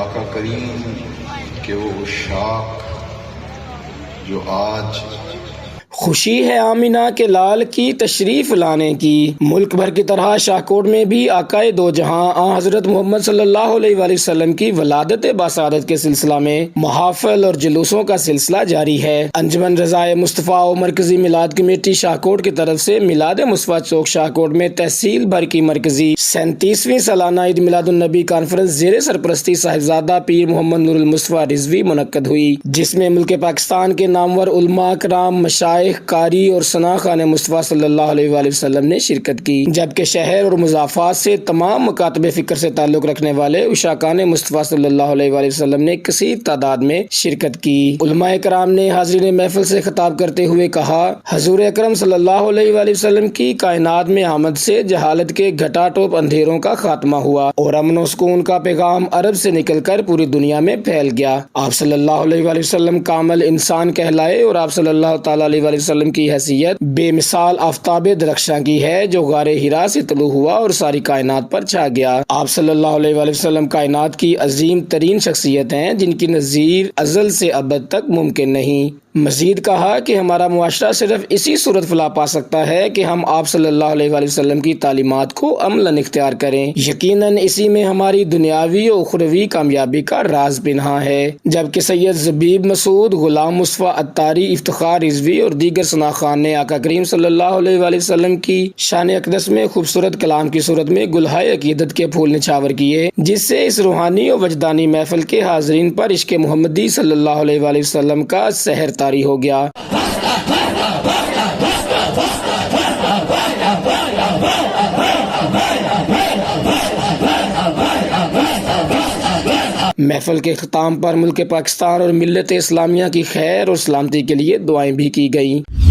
آقا کریم کہ وہ عشاق جو آج خوشی ہے آمینہ کے لال کی تشریف لانے کی۔ ملک بھر کی طرح شاہکوٹ میں بھی آقائے دو جہاں آن حضرت محمد صلی اللہ علیہ وآلہ وسلم کی ولادت باسعادت کے سلسلہ میں محافل اور جلوسوں کا سلسلہ جاری ہے۔ انجمن رضائے مصطفیٰ و مرکزی میلاد کمیٹی شاہکوٹ کی طرف سے میلاد مصطفیٰ چوک شاہکوٹ میں تحصیل بھر کی مرکزی 37ویں سالانہ عید میلاد النبی کانفرنس زیر سرپرستی صاحبزادہ پیر محمد نور المصطفیٰ رضوی منعقد ہوئی، جس میں ملک پاکستان کے نامور علماء کرام، مشائخ، قاری اور ثنا خوان مصطفیٰ صلی اللہ علیہ وآلہ وسلم نے شرکت کی، جبکہ شہر اور مضافات سے تمام مکاتب فکر سے تعلق رکھنے والے عشاقان مصطفیٰ صلی اللہ علیہ وآلہ وسلم نے کثیر تعداد میں شرکت کی۔ علماء کرام نے حاضرین محفل سے خطاب کرتے ہوئے کہا، حضور اکرم صلی اللہ علیہ وآلہ وسلم کی کائنات میں آمد سے جہالت کے گھٹا ٹوپ اندھیروں کا خاتمہ ہوا اور امن و سکون کا پیغام عرب سے نکل کر پوری دنیا میں پھیل گیا۔ آپ صلی اللہ علیہ وآلہ وسلم کامل انسان کہلائے اور آپ صلی اللہ تعالی علیہ وآلہ وسلم کی حیثیت بے مثال آفتاب درخشاں کی ہے جو غار ہرا سے طلوع ہوا اور ساری کائنات پر چھا گیا۔ آپ صلی اللہ علیہ وآلہ وسلم کائنات کی عظیم ترین شخصیت ہیں جن کی نظیر ازل سے ابد تک ممکن نہیں۔ مزید کہا کہ ہمارا معاشرہ صرف اسی صورت فلاح پا سکتا ہے کہ ہم آپ صلی اللہ علیہ وآلہ وسلم کی تعلیمات کو عملاً اختیار کریں۔ یقیناً اسی میں ہماری دنیاوی و اخروی کامیابی کا راز پنہاں ہے۔ جبکہ سید زبیب مسعود، غلام مصطفیٰ عطاری، افتخار رضوی اور دیگر ثنا خوان نے آقا کریم صلی اللہ علیہ وآلہ وسلم کی شان اقدس میں خوبصورت کلام کی صورت میں گلہائے عقیدت کے پھول نچھاور کیے، جس سے اس روحانی و وجدانی محفل کے حاضرین پر عشق محمدی صلی اللہ علیہ وآلہ وسلم کا سحر طاری ہو گیا۔ محفل کے اختتام پر ملک پاکستان اور ملت اسلامیہ کی خیر اور سلامتی کے لیے دعائیں بھی کی گئیں۔